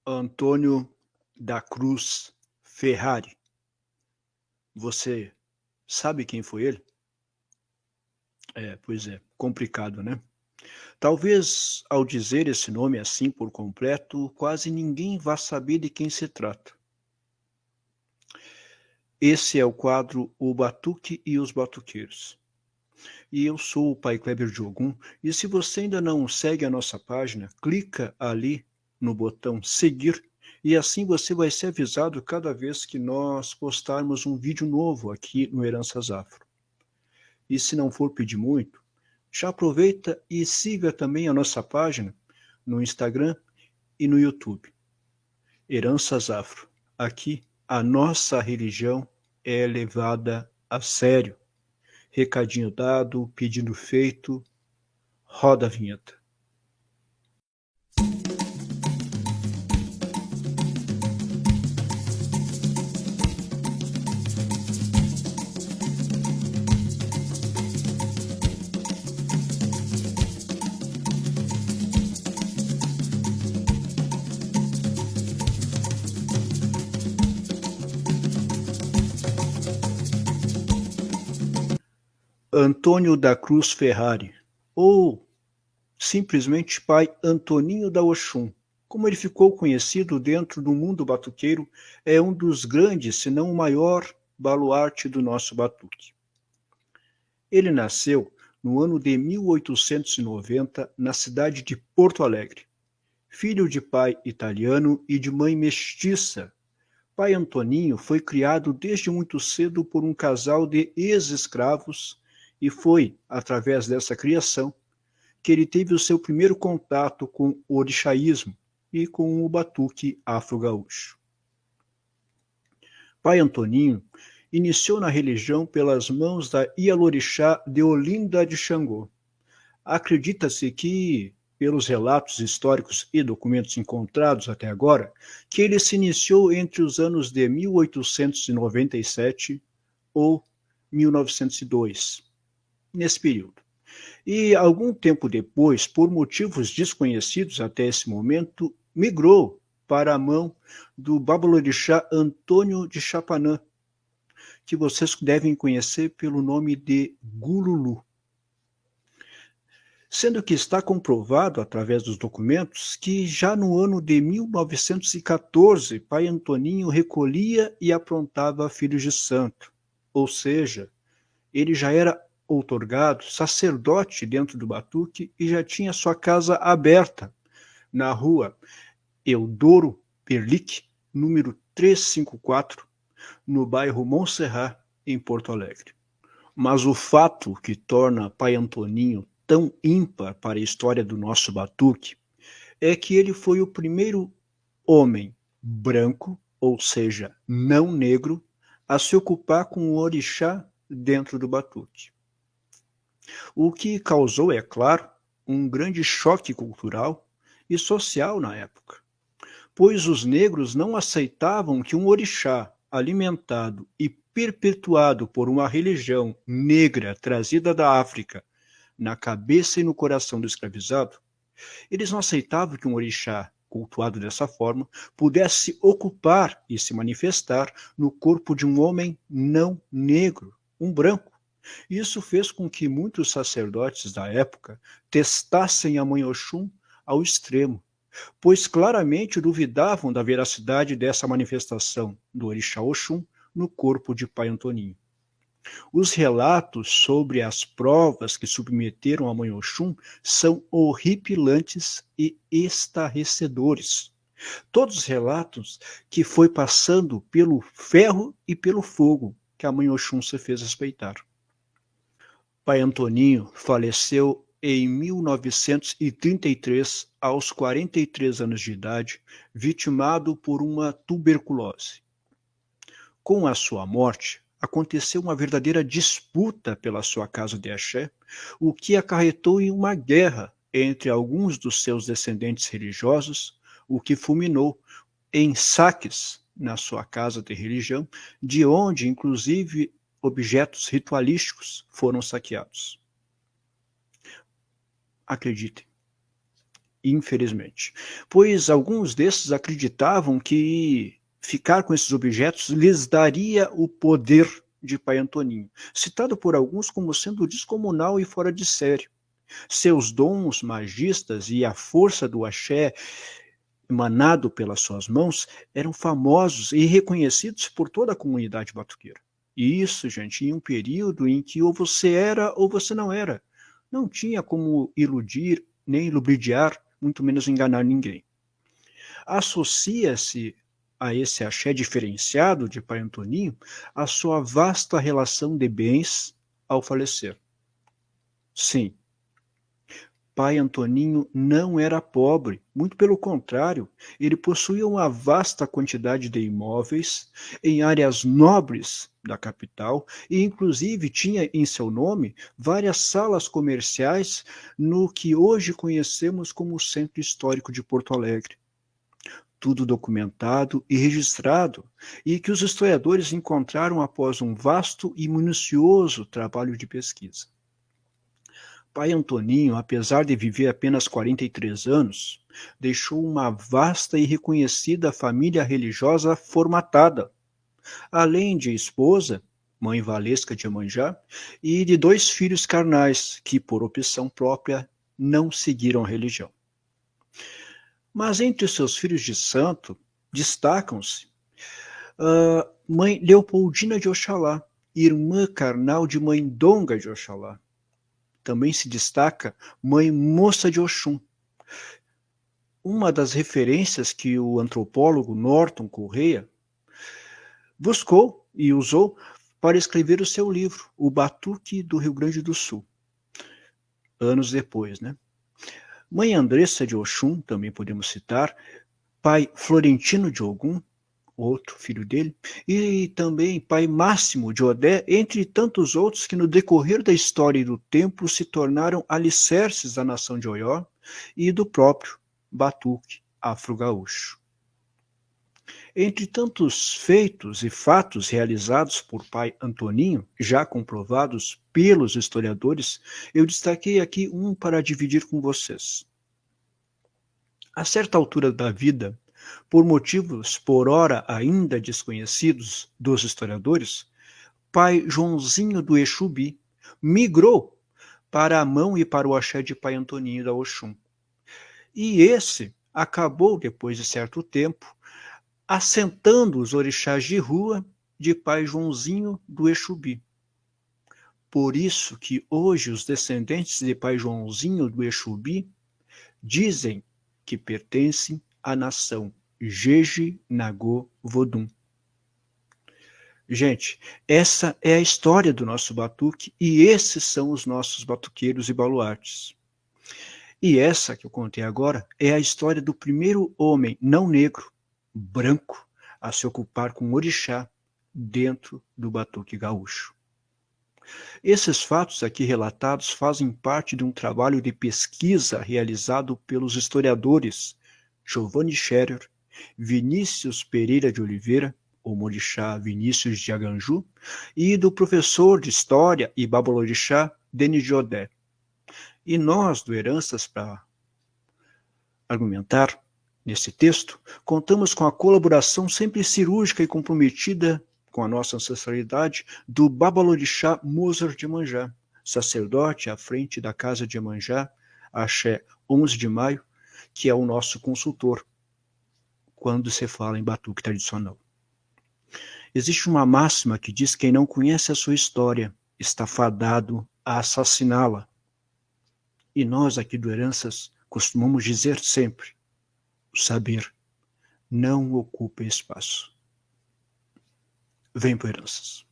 Antônio da Cruz Ferrari. Você sabe quem foi ele? Pois é, complicado, né? Talvez ao dizer esse nome assim por completo, quase ninguém vá saber de quem se trata. Esse é o quadro O Batuque e os Batuqueiros. E eu sou o Pai Kleber Diogum, e se você ainda não segue a nossa página, clica ali no botão seguir, e assim você vai ser avisado cada vez que nós postarmos um vídeo novo aqui no Heranças Afro. E se não for pedir muito, já aproveita e siga também a nossa página no Instagram e no YouTube. Heranças Afro. Aqui a nossa religião é levada a sério. Recadinho dado, pedido feito, roda a vinheta. Antônio da Cruz Ferrari, ou simplesmente Pai Antoninho da Oxum, como ele ficou conhecido dentro do mundo batuqueiro, é um dos grandes, se não o maior, baluarte do nosso batuque. Ele nasceu no ano de 1890 na cidade de Porto Alegre. Filho de pai italiano e de mãe mestiça, Pai Antoninho foi criado desde muito cedo por um casal de ex-escravos e foi, através dessa criação, que ele teve o seu primeiro contato com o orixaísmo e com o batuque afro-gaúcho. Pai Antoninho iniciou na religião pelas mãos da Ialorixá de Olinda de Xangô. Acredita-se que, pelos relatos históricos e documentos encontrados até agora, que ele se iniciou entre os anos de 1897 ou 1902, nesse período. E algum tempo depois, por motivos desconhecidos até esse momento, migrou para a mão do babalorixá Antônio de Chapanã, que vocês devem conhecer pelo nome de Gululu. Sendo que está comprovado, através dos documentos, que já no ano de 1914, Pai Antoninho recolhia e aprontava filhos de santo, ou seja, ele já era outorgado sacerdote dentro do batuque e já tinha sua casa aberta na rua Eudoro Perlic, número 354, no bairro Montserrat, em Porto Alegre. Mas o fato que torna Pai Antoninho tão ímpar para a história do nosso batuque é que ele foi o primeiro homem branco, ou seja, não negro, a se ocupar com o orixá dentro do batuque. O que causou, é claro, um grande choque cultural e social na época, pois os negros não aceitavam que um orixá alimentado e perpetuado por uma religião negra trazida da África na cabeça e no coração do escravizado, eles não aceitavam que um orixá cultuado dessa forma pudesse ocupar e se manifestar no corpo de um homem não negro, um branco. Isso fez com que muitos sacerdotes da época testassem a mãe Oxum ao extremo, pois claramente duvidavam da veracidade dessa manifestação do orixá Oxum no corpo de Pai Antoninho. Os relatos sobre as provas que submeteram a mãe Oxum são horripilantes e estarrecedores. Todos os relatos que foi passando pelo ferro e pelo fogo que a mãe Oxum se fez respeitar. Pai Antoninho faleceu em 1933, aos 43 anos de idade, vitimado por uma tuberculose. Com a sua morte, aconteceu uma verdadeira disputa pela sua casa de axé, o que acarretou em uma guerra entre alguns dos seus descendentes religiosos, o que fulminou em saques na sua casa de religião, de onde, inclusive, objetos ritualísticos foram saqueados. Acreditem, infelizmente, pois alguns desses acreditavam que ficar com esses objetos lhes daria o poder de Pai Antoninho, citado por alguns como sendo descomunal e fora de série. Seus dons magistas e a força do axé emanado pelas suas mãos eram famosos e reconhecidos por toda a comunidade batuqueira. E isso, gente, em um período em que ou você era ou você não era. Não tinha como iludir, nem lubridiar, muito menos enganar ninguém. Associa-se a esse axé diferenciado de Pai Antoninho a sua vasta relação de bens ao falecer. Sim, Pai Antoninho não era pobre, muito pelo contrário, ele possuía uma vasta quantidade de imóveis em áreas nobres da capital e, inclusive, tinha em seu nome várias salas comerciais no que hoje conhecemos como o Centro Histórico de Porto Alegre. Tudo documentado e registrado, e que os historiadores encontraram após um vasto e minucioso trabalho de pesquisa. Pai Antoninho, apesar de viver apenas 43 anos, deixou uma vasta e reconhecida família religiosa formatada, além de esposa, mãe Valesca de Iemanjá, e de 2 filhos carnais, que, por opção própria, não seguiram a religião. Mas entre os seus filhos de santo, destacam-se mãe Leopoldina de Oxalá, irmã carnal de mãe Donga de Oxalá. Também se destaca mãe Moça de Oxum. Uma das referências que o antropólogo Norton Correia buscou e usou para escrever o seu livro, O Batuque do Rio Grande do Sul, anos depois, né? Mãe Andressa de Oxum, também podemos citar, pai Florentino de Ogum, outro filho dele, e também pai Máximo de Odé, entre tantos outros que no decorrer da história e do tempo se tornaram alicerces da nação de Oió e do próprio batuque afro-gaúcho. Entre tantos feitos e fatos realizados por pai Antoninho, já comprovados pelos historiadores, eu destaquei aqui um para dividir com vocês. A certa altura da vida, por motivos por ora ainda desconhecidos dos historiadores, pai Joãozinho do Exubi migrou para a mão e para o axé de pai Antoninho da Oxum. E esse acabou, depois de certo tempo, assentando os orixás de rua de pai Joãozinho do Exubi. Por isso que hoje os descendentes de pai Joãozinho do Exubi dizem que pertencem à nação Jeje Nagô Vodun. Gente, essa é a história do nosso batuque e esses são os nossos batuqueiros e baluartes. E essa que eu contei agora é a história do primeiro homem não negro, branco, a se ocupar com orixá dentro do batuque gaúcho. Esses fatos aqui relatados fazem parte de um trabalho de pesquisa realizado pelos historiadores Giovanni Scherer, Vinícius Pereira de Oliveira, o Morixá Vinícius de Aganju, e do professor de História e Babalorixá, Denis de Odé. E nós, do Heranças, para argumentar nesse texto, contamos com a colaboração sempre cirúrgica e comprometida com a nossa ancestralidade do Babalorixá Mozart de Iemanjá, sacerdote à frente da Casa de Iemanjá, Axé 11 de Maio, que é o nosso consultor quando se fala em batuque tradicional. Existe uma máxima que diz que quem não conhece a sua história está fadado a assassiná-la. E nós aqui do Heranças costumamos dizer sempre, o saber não ocupa espaço. Vem para Heranças.